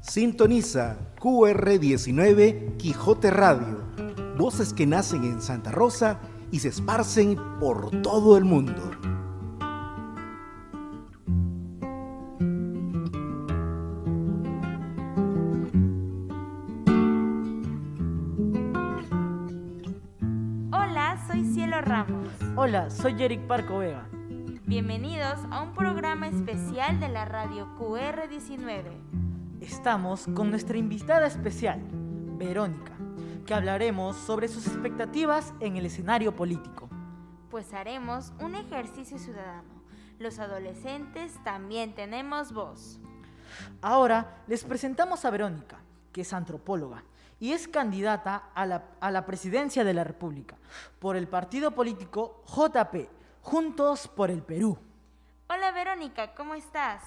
Sintoniza QR19 Quijote Radio, voces que nacen en Santa Rosa y se esparcen por todo el mundo. Hola, soy Cielo Ramos. Hola, soy Yerick Parco Vega. Bienvenidos a un programa especial de la radio QR19. Estamos con nuestra invitada especial, Verónica, que hablaremos sobre sus expectativas en el escenario político. Pues haremos un ejercicio ciudadano. Los adolescentes también tenemos voz. Ahora les presentamos a Verónica, que es antropóloga y es candidata a la presidencia de la República por el partido político JP, Juntos por el Perú. Hola Verónica, ¿cómo estás?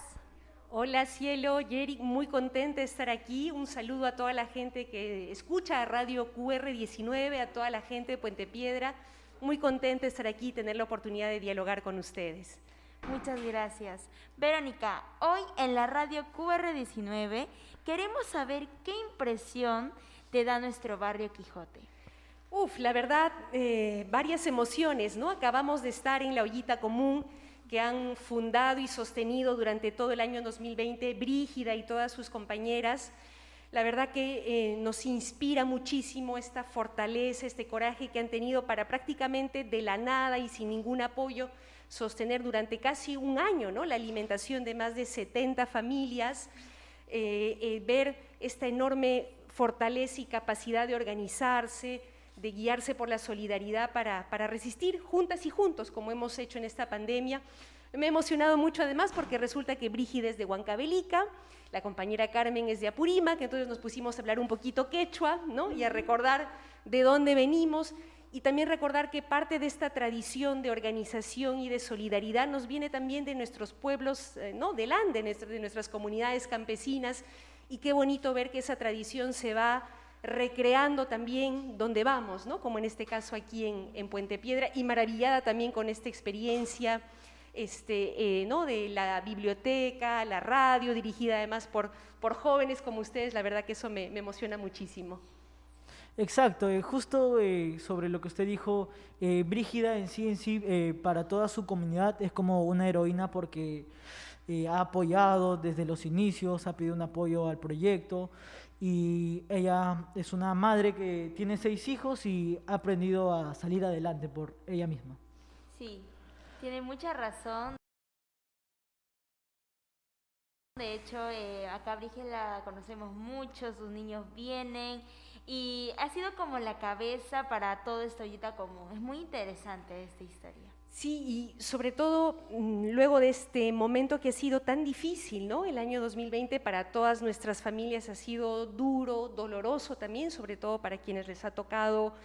Hola Cielo, Yerick, muy contenta de estar aquí. Un saludo a toda la gente que escucha Radio QR19, a toda la gente de Puente Piedra. Muy contenta de estar aquí y tener la oportunidad de dialogar con ustedes. Muchas gracias. Verónica, hoy en la radio QR19 queremos saber qué impresión te da nuestro barrio Quijote. La verdad, varias emociones, ¿no? Acabamos de estar en la Ollita Común que han fundado y sostenido durante todo el año 2020 Brígida y todas sus compañeras. La verdad que nos inspira muchísimo esta fortaleza, este coraje que han tenido para prácticamente de la nada y sin ningún apoyo sostener durante casi un año, ¿no?, la alimentación de más de 70 familias, ver esta enorme fortaleza y capacidad de organizarse, de guiarse por la solidaridad para resistir juntas y juntos, como hemos hecho en esta pandemia. Me he emocionado mucho además porque resulta que Brígida es de Huancavelica, la compañera Carmen es de Apurímac, entonces nos pusimos a hablar un poquito quechua, ¿no?, y a recordar de dónde venimos, y también recordar que parte de esta tradición de organización y de solidaridad nos viene también de nuestros pueblos, ¿no?, del Ande, de nuestras comunidades campesinas, y qué bonito ver que esa tradición se va recreando también donde vamos, ¿no?, como en este caso aquí en Puente Piedra, y maravillada también con esta experiencia ¿no?, de la biblioteca, la radio, dirigida además por jóvenes como ustedes. La verdad que eso me emociona muchísimo. Exacto, justo sobre lo que usted dijo, Brígida en sí, para toda su comunidad es como una heroína porque ha apoyado desde los inicios, ha pedido un apoyo al proyecto, y ella es una madre que tiene 6 hijos y ha aprendido a salir adelante por ella misma. Sí, tiene mucha razón. De hecho, acá Brígida la conocemos mucho, sus niños vienen y ha sido como la cabeza para todo esto Ollita Común. Es muy interesante esta historia. Sí, y sobre todo luego de este momento que ha sido tan difícil, ¿no? El año 2020 para todas nuestras familias ha sido duro, doloroso también, sobre todo para quienes les ha tocado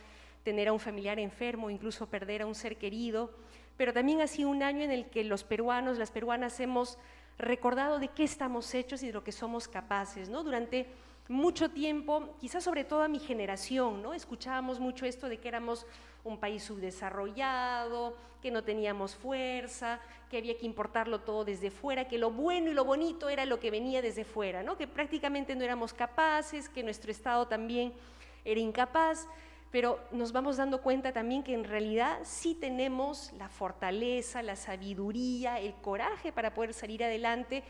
tener a un familiar enfermo, incluso perder a un ser querido, pero también ha sido un año en el que los peruanos, las peruanas hemos recordado de qué estamos hechos y de lo que somos capaces, ¿no? Durante mucho tiempo, quizás sobre todo a mi generación, ¿no?, escuchábamos mucho esto de que éramos un país subdesarrollado, que no teníamos fuerza, que había que importarlo todo desde fuera, que lo bueno y lo bonito era lo que venía desde fuera, ¿no?, que prácticamente no éramos capaces, que nuestro Estado también era incapaz, pero nos vamos dando cuenta también que en realidad sí tenemos la fortaleza, la sabiduría, el coraje para poder salir adelante,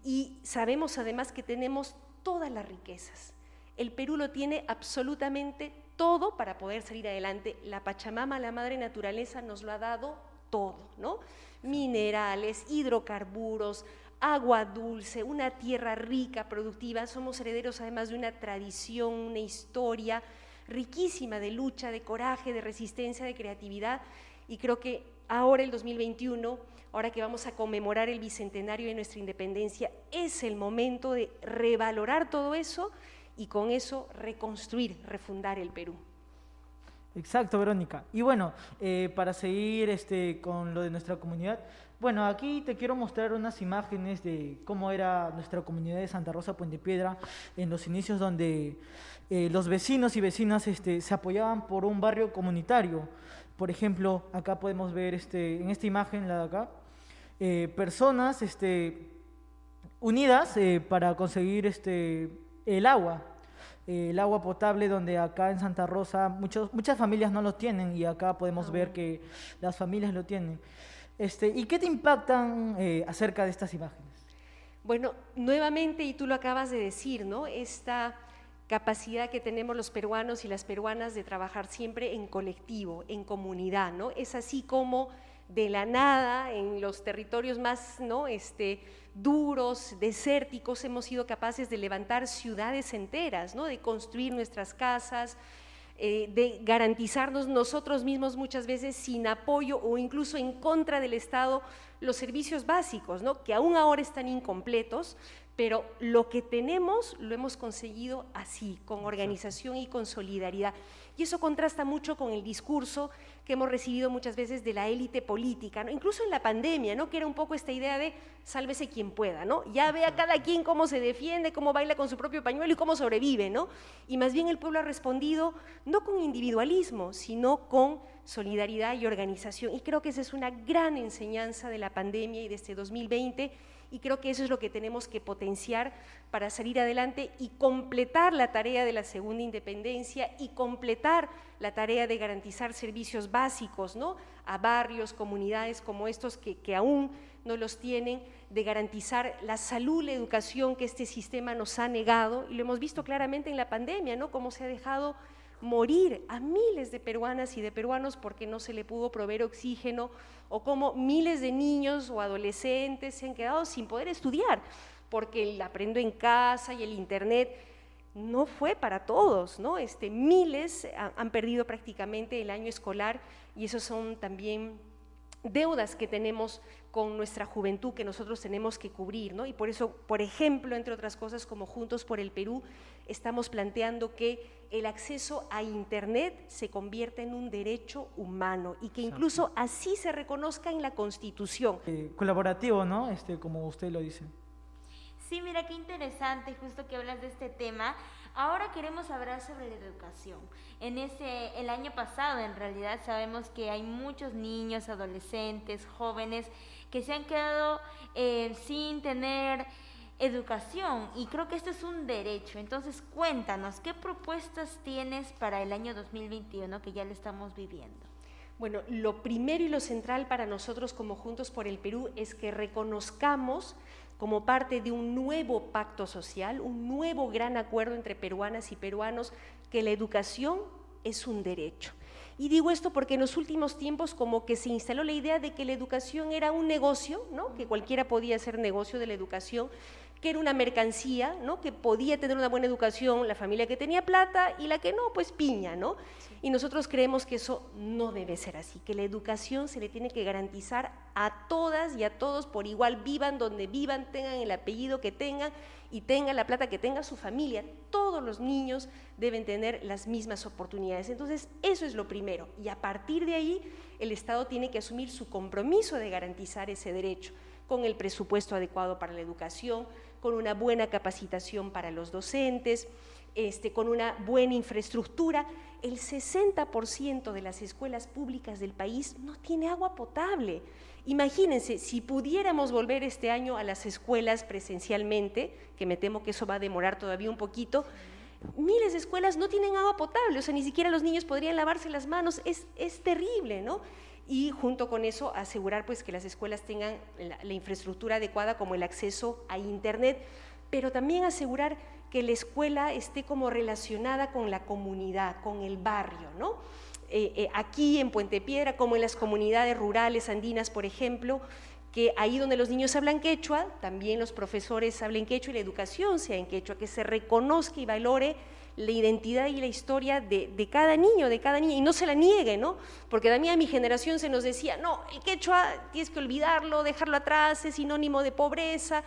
y sabemos además que tenemos todas las riquezas. El Perú lo tiene absolutamente todo para poder salir adelante. La Pachamama, la madre naturaleza, nos lo ha dado todo, ¿no? Minerales, hidrocarburos, agua dulce, una tierra rica, productiva. Somos herederos además de una tradición, una historia riquísima de lucha, de coraje, de resistencia, de creatividad, y creo que ahora el 2021, ahora que vamos a conmemorar el bicentenario de nuestra independencia, es el momento de revalorar todo eso y con eso reconstruir, refundar el Perú. Exacto, Verónica. Y bueno, para seguir con lo de nuestra comunidad, bueno, aquí te quiero mostrar unas imágenes de cómo era nuestra comunidad de Santa Rosa, Puente Piedra, en los inicios donde los vecinos y vecinas se apoyaban por un barrio comunitario. Por ejemplo, acá podemos ver en esta imagen, la de acá, personas unidas para conseguir el agua potable, donde acá en Santa Rosa muchas familias no lo tienen y acá podemos ver que las familias lo tienen. ¿Y qué te impactan acerca de estas imágenes? Bueno, nuevamente, y tú lo acabas de decir, ¿no? Esta capacidad que tenemos los peruanos y las peruanas de trabajar siempre en colectivo, en comunidad, ¿no? Es así como de la nada, en los territorios más, ¿no? duros, desérticos, hemos sido capaces de levantar ciudades enteras, ¿no? De construir nuestras casas, de garantizarnos nosotros mismos muchas veces sin apoyo o incluso en contra del Estado los servicios básicos, ¿no? Que aún ahora están incompletos, pero lo que tenemos lo hemos conseguido así, con organización y con solidaridad. Y eso contrasta mucho con el discurso que hemos recibido muchas veces de la élite política, ¿no? Incluso en la pandemia, ¿no? Que era un poco esta idea de sálvese quien pueda, ¿no? Ya ve a cada quien cómo se defiende, cómo baila con su propio pañuelo y cómo sobrevive, ¿no? Y más bien el pueblo ha respondido no con individualismo, sino con solidaridad y organización. Y creo que esa es una gran enseñanza de la pandemia y de este 2020, y creo que eso es lo que tenemos que potenciar para salir adelante y completar la tarea de la segunda independencia y completar la tarea de garantizar servicios básicos, ¿no? A barrios, comunidades como estos que aún no los tienen, de garantizar la salud, la educación que este sistema nos ha negado, y lo hemos visto claramente en la pandemia, ¿no? Cómo se ha dejado morir a miles de peruanas y de peruanos porque no se le pudo proveer oxígeno, o cómo miles de niños o adolescentes se han quedado sin poder estudiar porque el aprendo en casa y el internet no fue para todos, ¿no? Miles han perdido prácticamente el año escolar, y esos son también deudas que tenemos con nuestra juventud que nosotros tenemos que cubrir, ¿no? Y por eso, por ejemplo, entre otras cosas, como Juntos por el Perú, estamos planteando que el acceso a Internet se convierta en un derecho humano y que incluso así se reconozca en la Constitución. Colaborativo, ¿no? Como usted lo dice. Sí, mira qué interesante justo que hablas de este tema. Ahora queremos hablar sobre la educación. El año pasado, en realidad, sabemos que hay muchos niños, adolescentes, jóvenes que se han quedado sin tener educación, y creo que esto es un derecho. Entonces, cuéntanos, ¿qué propuestas tienes para el año 2021 que ya lo estamos viviendo? Bueno, lo primero y lo central para nosotros como Juntos por el Perú es que reconozcamos como parte de un nuevo pacto social, un nuevo gran acuerdo entre peruanas y peruanos, que la educación es un derecho. Y digo esto porque en los últimos tiempos como que se instaló la idea de que la educación era un negocio, ¿no? Que cualquiera podía hacer negocio de la educación, que era una mercancía, ¿no? Que podía tener una buena educación la familia que tenía plata y la que no, pues piña, ¿no? Sí. Y nosotros creemos que eso no debe ser así, que la educación se le tiene que garantizar a todas y a todos por igual, vivan donde vivan, tengan el apellido que tengan y tengan la plata que tenga su familia. Todos los niños deben tener las mismas oportunidades. Entonces, eso es lo primero, y a partir de ahí el Estado tiene que asumir su compromiso de garantizar ese derecho, con el presupuesto adecuado para la educación, con una buena capacitación para los docentes, con una buena infraestructura. El 60% de las escuelas públicas del país no tiene agua potable. Imagínense, si pudiéramos volver este año a las escuelas presencialmente, que me temo que eso va a demorar todavía un poquito, miles de escuelas no tienen agua potable, o sea, ni siquiera los niños podrían lavarse las manos, es terrible, ¿no? Y junto con eso asegurar pues que las escuelas tengan la infraestructura adecuada, como el acceso a Internet, pero también asegurar que la escuela esté como relacionada con la comunidad, con el barrio, ¿no? Aquí en Puente Piedra, como en las comunidades rurales andinas, por ejemplo, que ahí donde los niños hablan quechua, también los profesores hablen quechua y la educación sea en quechua, que se reconozca y valore la identidad y la historia de cada niño, de cada niña, y no se la niegue, ¿no? Porque también a mi generación se nos decía, no, el quechua tienes que olvidarlo, dejarlo atrás, es sinónimo de pobreza,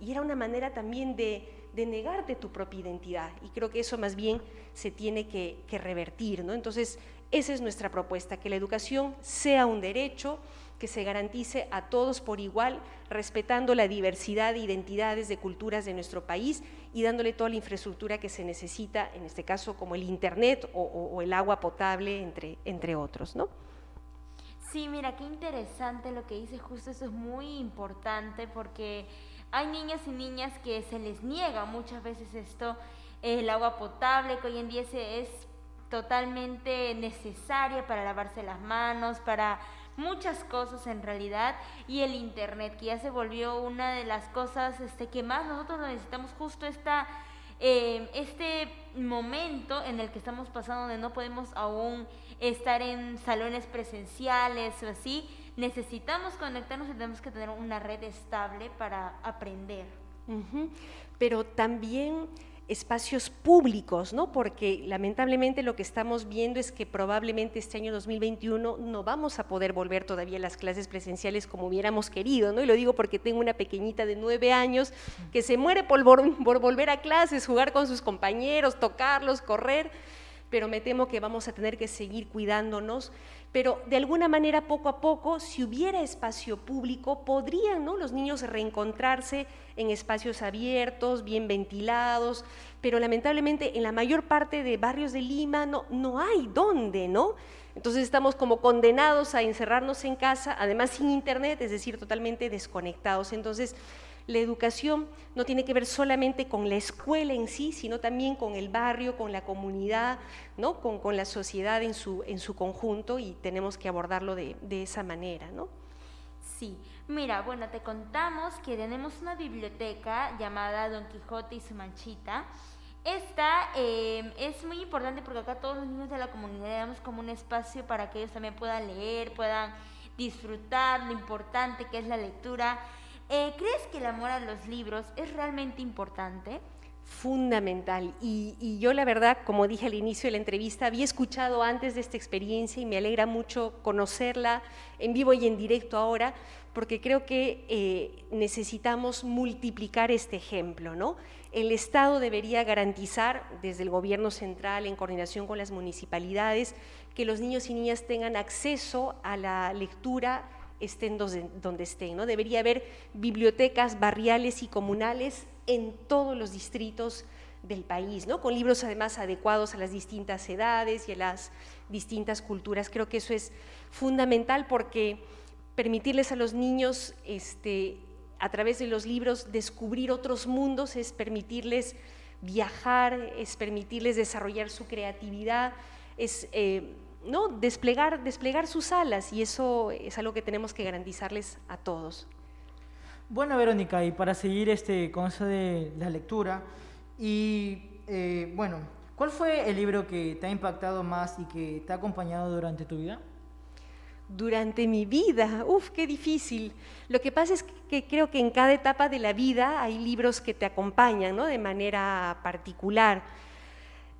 y era una manera también de negarte tu propia identidad, y creo que eso más bien se tiene que revertir, ¿no? Entonces, esa es nuestra propuesta, que la educación sea un derecho, que se garantice a todos por igual, respetando la diversidad de identidades, de culturas de nuestro país y dándole toda la infraestructura que se necesita, en este caso como el Internet o el agua potable, entre otros, ¿no? Sí, mira, qué interesante lo que dices, justo eso es muy importante porque Hay niños y niñas que se les niega muchas veces esto, el agua potable, que hoy en día es totalmente necesaria para lavarse las manos, para muchas cosas en realidad, y el internet, que ya se volvió una de las cosas que más nosotros necesitamos, justo este momento en el que estamos pasando, donde no podemos aún estar en salones presenciales o así. Necesitamos conectarnos y tenemos que tener una red estable para aprender. Pero también espacios públicos, ¿no? Porque lamentablemente lo que estamos viendo es que probablemente este año 2021 no vamos a poder volver todavía a las clases presenciales como hubiéramos querido, ¿no? Y lo digo porque tengo una pequeñita de 9 años que se muere por volver a clases, jugar con sus compañeros, tocarlos, correr, pero me temo que vamos a tener que seguir cuidándonos. Pero de alguna manera, poco a poco, si hubiera espacio público, podrían, ¿no?, los niños reencontrarse en espacios abiertos, bien ventilados, pero lamentablemente en la mayor parte de barrios de Lima no hay dónde, ¿no? Entonces estamos como condenados a encerrarnos en casa, además sin internet, es decir, totalmente desconectados. Entonces, la educación no tiene que ver solamente con la escuela en sí, sino también con el barrio, con la comunidad, ¿no?, con la sociedad en su conjunto, y tenemos que abordarlo de esa manera, ¿no? Sí, mira, bueno, te contamos que tenemos una biblioteca llamada Don Quijote y su Manchita. Esta es muy importante porque acá todos los niños de la comunidad le damos como un espacio para que ellos también puedan leer, puedan disfrutar lo importante que es la lectura. ¿Crees que el amor a los libros es realmente importante? Fundamental, y yo la verdad, como dije al inicio de la entrevista, había escuchado antes de esta experiencia y me alegra mucho conocerla en vivo y en directo ahora, porque creo que necesitamos multiplicar este ejemplo, ¿no? El Estado debería garantizar, desde el gobierno central, en coordinación con las municipalidades, que los niños y niñas tengan acceso a la lectura, estén donde estén, ¿no? Debería haber bibliotecas barriales y comunales en todos los distritos del país, ¿no?, con libros además adecuados a las distintas edades y a las distintas culturas. Creo que eso es fundamental, porque permitirles a los niños a través de los libros descubrir otros mundos es permitirles viajar, es permitirles desarrollar su creatividad, es ¿no?, desplegar sus alas, y eso es algo que tenemos que garantizarles a todos. Bueno, Verónica, y para seguir con eso de la lectura, y bueno, ¿cuál fue el libro que te ha impactado más y que te ha acompañado durante tu vida? Durante mi vida, qué difícil. Lo que pasa es que creo que en cada etapa de la vida hay libros que te acompañan, ¿no?, de manera particular.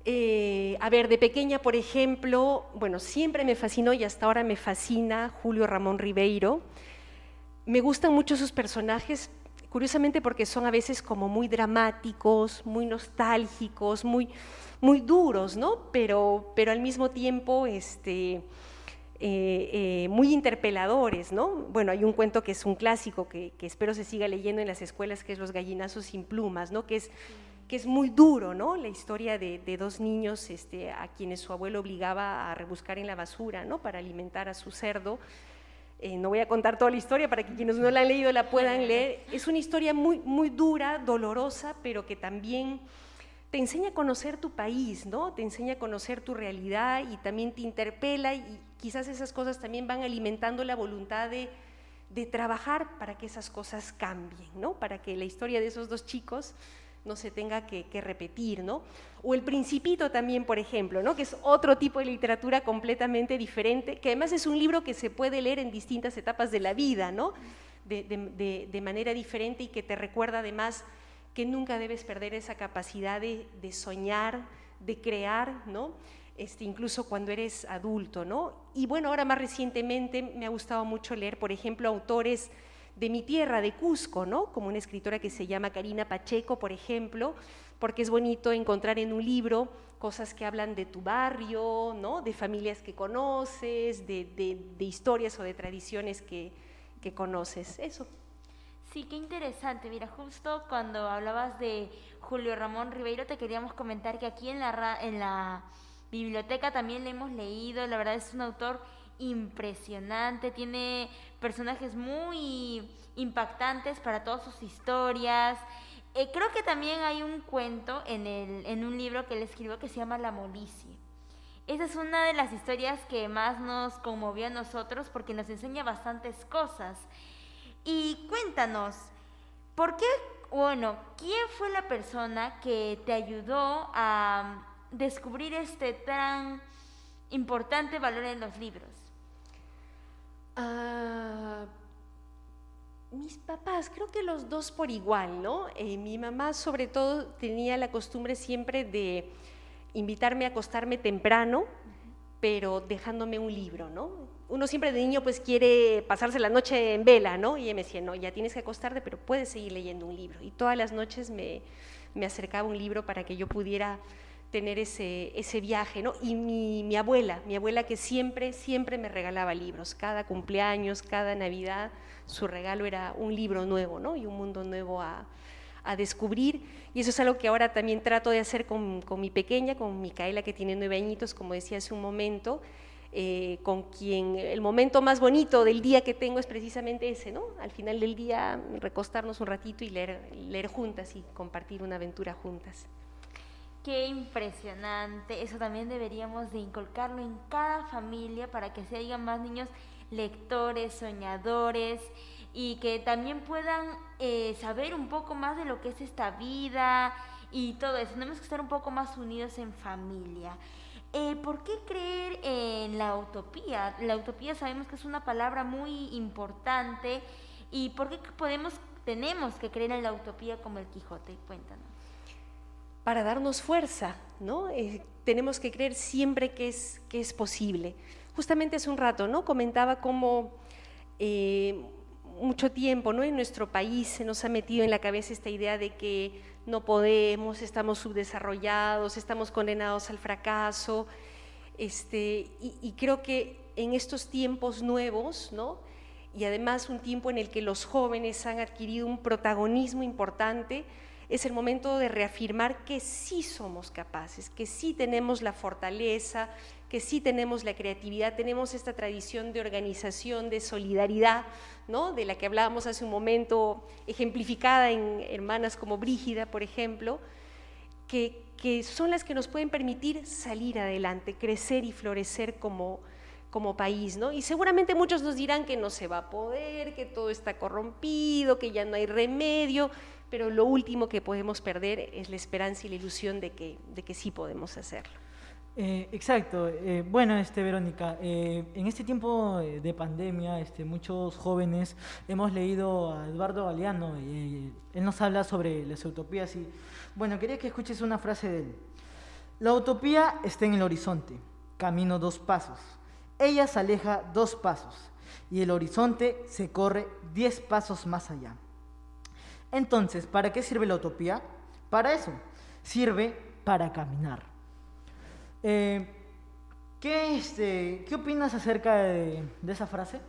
A ver, de pequeña, por ejemplo, bueno, siempre me fascinó y hasta ahora me fascina Julio Ramón Ribeiro. Me gustan mucho sus personajes, curiosamente porque son a veces como muy dramáticos, muy nostálgicos, muy duros, ¿no? Pero al mismo tiempo muy interpeladores, ¿no? Bueno, hay un cuento que es un clásico que espero se siga leyendo en las escuelas, que es Los gallinazos sin plumas, ¿no?, que es muy duro, ¿no?, la historia de dos niños a quienes su abuelo obligaba a rebuscar en la basura, ¿no?, para alimentar a su cerdo. No voy a contar toda la historia para que quienes no la han leído la puedan leer. Es una historia muy dura, dolorosa, pero que también te enseña a conocer tu país, ¿no?, te enseña a conocer tu realidad y también te interpela, y quizás esas cosas también van alimentando la voluntad de trabajar para que esas cosas cambien, ¿no?, para que la historia de esos dos chicos no se tenga que repetir, ¿no? O El Principito también, por ejemplo, ¿no?, que es otro tipo de literatura completamente diferente, que además es un libro que se puede leer en distintas etapas de la vida, ¿no?, de manera diferente, y que te recuerda además que nunca debes perder esa capacidad de soñar, de crear, ¿no?, incluso cuando eres adulto, ¿no? Y bueno, ahora más recientemente me ha gustado mucho leer, por ejemplo, autores de mi tierra, de Cusco, ¿no?, como una escritora que se llama Karina Pacheco, por ejemplo, porque es bonito encontrar en un libro cosas que hablan de tu barrio, ¿no?, de familias que conoces, de historias o de tradiciones que conoces, eso. Sí, qué interesante. Mira, justo cuando hablabas de Julio Ramón Ribeiro, te queríamos comentar que aquí en la biblioteca también le hemos leído. La verdad es un autor impresionante, tiene personajes muy impactantes para todas sus historias. Creo que también hay un cuento en un libro que él escribió que se llama La Molicie. Esa es una de las historias que más nos conmovió a nosotros porque nos enseña bastantes cosas. Y cuéntanos, ¿quién fue la persona que te ayudó a descubrir este tan importante valor en los libros? Mis papás, creo que los dos por igual, ¿no? Mi mamá sobre todo tenía la costumbre siempre de invitarme a acostarme temprano, pero dejándome un libro, ¿no? Uno siempre de niño pues quiere pasarse la noche en vela, ¿no? Y ella me decía, no, ya tienes que acostarte, pero puedes seguir leyendo un libro. Y todas las noches me acercaba un libro para que yo pudiera tener ese viaje, ¿no? Y mi abuela que siempre me regalaba libros, cada cumpleaños, cada Navidad, su regalo era un libro nuevo, ¿no? Y un mundo nuevo a descubrir, y eso es algo que ahora también trato de hacer con mi pequeña, con Micaela, que tiene 9 añitos, como decía hace un momento, con quien el momento más bonito del día que tengo es precisamente ese, ¿no? Al final del día recostarnos un ratito y leer juntas y compartir una aventura juntas. Qué impresionante, eso también deberíamos de inculcarlo en cada familia para que se haya más niños lectores, soñadores, y que también puedan saber un poco más de lo que es esta vida y todo eso. Tenemos que estar un poco más unidos en familia. ¿Por qué creer en la utopía? La utopía sabemos que es una palabra muy importante. ¿Y por qué tenemos que creer en la utopía como el Quijote? Cuéntanos. Para darnos fuerza, ¿no? Tenemos que creer siempre que es posible. Justamente hace un rato, ¿no? Comentaba cómo mucho tiempo, ¿no? En nuestro país se nos ha metido en la cabeza esta idea de que no podemos, estamos subdesarrollados, estamos condenados al fracaso, y creo que en estos tiempos nuevos, ¿no? Y además un tiempo en el que los jóvenes han adquirido un protagonismo importante, es el momento de reafirmar que sí somos capaces, que sí tenemos la fortaleza, que sí tenemos la creatividad, tenemos esta tradición de organización, de solidaridad, ¿no? De la que hablábamos hace un momento, ejemplificada en hermanas como Brígida, por ejemplo, que son las que nos pueden permitir salir adelante, crecer y florecer como país, ¿no? Y seguramente muchos nos dirán que no se va a poder, que todo está corrompido, que ya no hay remedio, pero lo último que podemos perder es la esperanza y la ilusión de que sí podemos hacerlo. Exacto. Bueno, Verónica, en este tiempo de pandemia, muchos jóvenes hemos leído a Eduardo Galeano, él nos habla sobre las utopías y, bueno, quería que escuches una frase de él. La utopía está en el horizonte, camino 2 pasos. Ella se aleja 2 pasos y el horizonte se corre 10 pasos más allá. Entonces, ¿para qué sirve la utopía? Para eso, sirve para caminar. ¿Qué opinas acerca de esa frase?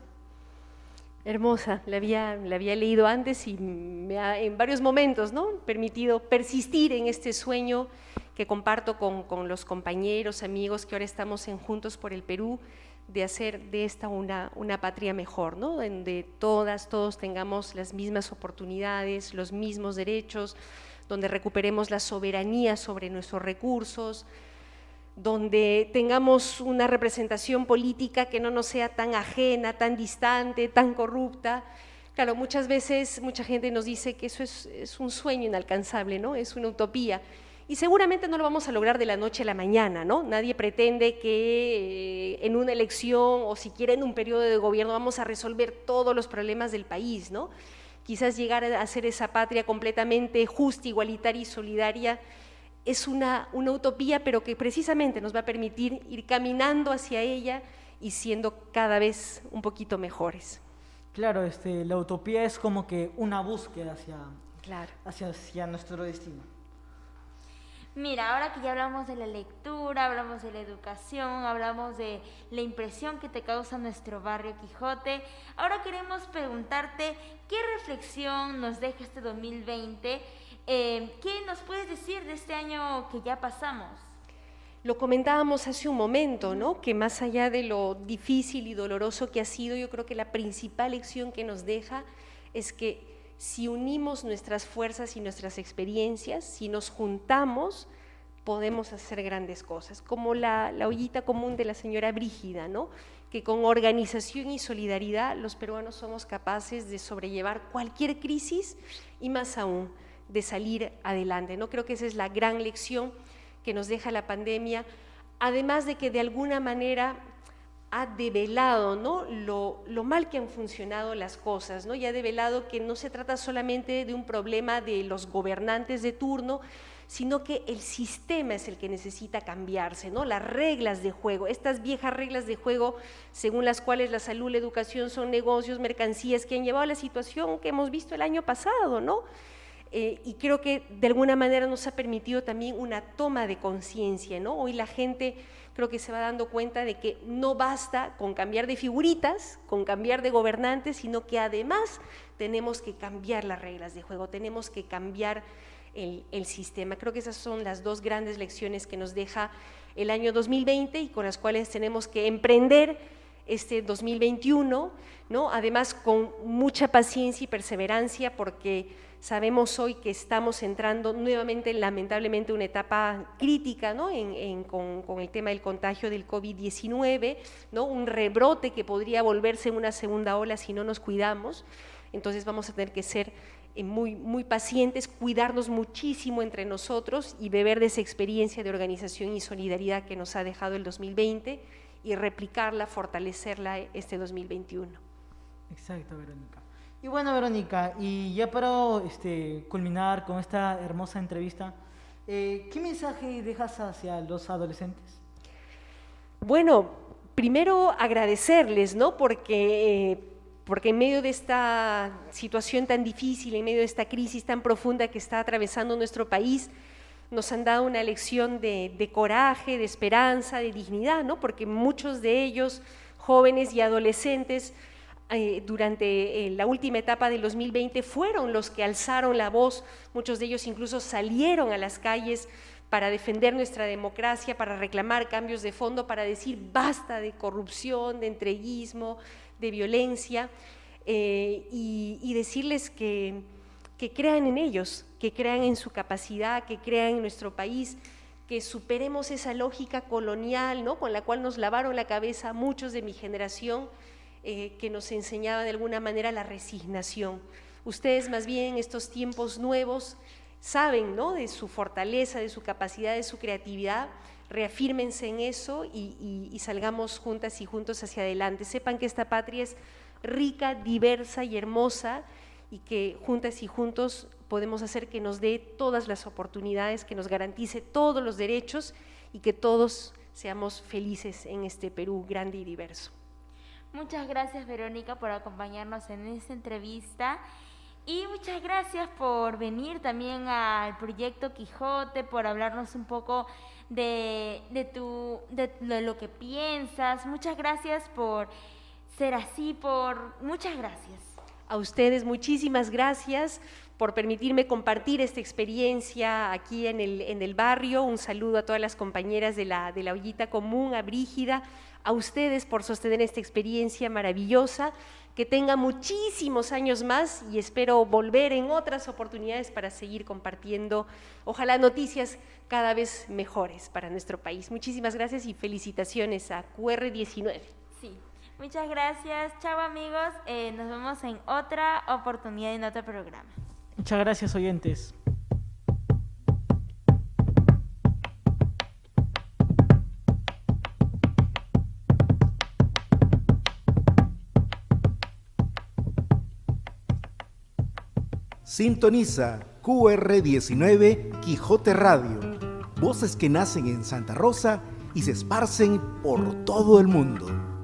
Hermosa, la había leído antes y me ha en varios momentos, ¿no? Permitido persistir en este sueño que comparto con los compañeros, amigos que ahora estamos en Juntos por el Perú, de hacer de esta una patria mejor, ¿no? Donde todos tengamos las mismas oportunidades, los mismos derechos, donde recuperemos la soberanía sobre nuestros recursos, donde tengamos una representación política que no nos sea tan ajena, tan distante, tan corrupta. Claro, muchas veces mucha gente nos dice que eso es un sueño inalcanzable, ¿no? Es una utopía. Y seguramente no lo vamos a lograr de la noche a la mañana, ¿no? Nadie pretende que en una elección o siquiera en un periodo de gobierno vamos a resolver todos los problemas del país, ¿no? Quizás llegar a ser esa patria completamente justa, igualitaria y solidaria es una utopía, pero que precisamente nos va a permitir ir caminando hacia ella y siendo cada vez un poquito mejores. Claro, la utopía es como que una búsqueda Claro. hacia nuestro destino. Mira, ahora que ya hablamos de la lectura, hablamos de la educación, hablamos de la impresión que te causa nuestro barrio Quijote, ahora queremos preguntarte qué reflexión nos deja este 2020, ¿qué nos puedes decir de este año que ya pasamos? Lo comentábamos hace un momento, ¿no? Que más allá de lo difícil y doloroso que ha sido, yo creo que la principal lección que nos deja es que si unimos nuestras fuerzas y nuestras experiencias, si nos juntamos, podemos hacer grandes cosas, como la ollita común de la señora Brígida, ¿no? Que con organización y solidaridad los peruanos somos capaces de sobrellevar cualquier crisis y más aún de salir adelante, ¿no? Creo que esa es la gran lección que nos deja la pandemia, además de que de alguna manera ha develado, ¿no? lo mal que han funcionado las cosas, ¿no? Y ha develado que no se trata solamente de un problema de los gobernantes de turno, sino que el sistema es el que necesita cambiarse, ¿no? Las reglas de juego, estas viejas reglas de juego según las cuales la salud, la educación son negocios, mercancías, que han llevado a la situación que hemos visto el año pasado, ¿no? Y creo que de alguna manera nos ha permitido también una toma de conciencia, ¿no? Hoy la gente creo que se va dando cuenta de que no basta con cambiar de figuritas, con cambiar de gobernantes, sino que además tenemos que cambiar las reglas de juego, tenemos que cambiar el sistema. Creo que esas son las dos grandes lecciones que nos deja el año 2020 y con las cuales tenemos que emprender este 2021, ¿no? Además con mucha paciencia y perseverancia, porque sabemos hoy que estamos entrando nuevamente, lamentablemente, una etapa crítica, ¿no? con el tema del contagio del COVID-19, ¿no? Un rebrote que podría volverse una segunda ola si no nos cuidamos. Entonces vamos a tener que ser muy, muy pacientes, cuidarnos muchísimo entre nosotros y beber de esa experiencia de organización y solidaridad que nos ha dejado el 2020 y replicarla, fortalecerla este 2021. Exacto, Verónica. Y bueno, Verónica, y ya para culminar con esta hermosa entrevista, ¿qué mensaje dejas hacia los adolescentes? Bueno, primero agradecerles, ¿no? Porque en medio de esta situación tan difícil, en medio de esta crisis tan profunda que está atravesando nuestro país, nos han dado una lección de coraje, de esperanza, de dignidad, ¿no? Porque muchos de ellos, jóvenes y adolescentes, durante la última etapa del 2020 fueron los que alzaron la voz, muchos de ellos incluso salieron a las calles para defender nuestra democracia, para reclamar cambios de fondo, para decir basta de corrupción, de entreguismo, de violencia, y decirles que crean en ellos, que crean en su capacidad, que crean en nuestro país, que superemos esa lógica colonial, ¿no? Con la cual nos lavaron la cabeza muchos de mi generación, que nos enseñaba de alguna manera la resignación. Ustedes más bien en estos tiempos nuevos saben, ¿no? De su fortaleza, de su capacidad, de su creatividad, reafírmense en eso y salgamos juntas y juntos hacia adelante. Sepan que esta patria es rica, diversa y hermosa y que juntas y juntos podemos hacer que nos dé todas las oportunidades, que nos garantice todos los derechos y que todos seamos felices en este Perú grande y diverso. Muchas gracias, Verónica, por acompañarnos en esta entrevista y muchas gracias por venir también al Proyecto Quijote, por hablarnos un poco de lo que piensas. Muchas gracias por ser así, muchas gracias. A ustedes muchísimas gracias por permitirme compartir esta experiencia aquí en el barrio. Un saludo a todas las compañeras de la Ollita Común, a Brígida, a ustedes por sostener esta experiencia maravillosa, que tenga muchísimos años más y espero volver en otras oportunidades para seguir compartiendo, ojalá, noticias cada vez mejores para nuestro país. Muchísimas gracias y felicitaciones a QR19. Sí, muchas gracias. Chao, amigos. Nos vemos en otra oportunidad en otro programa. Muchas gracias, oyentes. Sintoniza QR19 Quijote Radio. Voces que nacen en Santa Rosa y se esparcen por todo el mundo.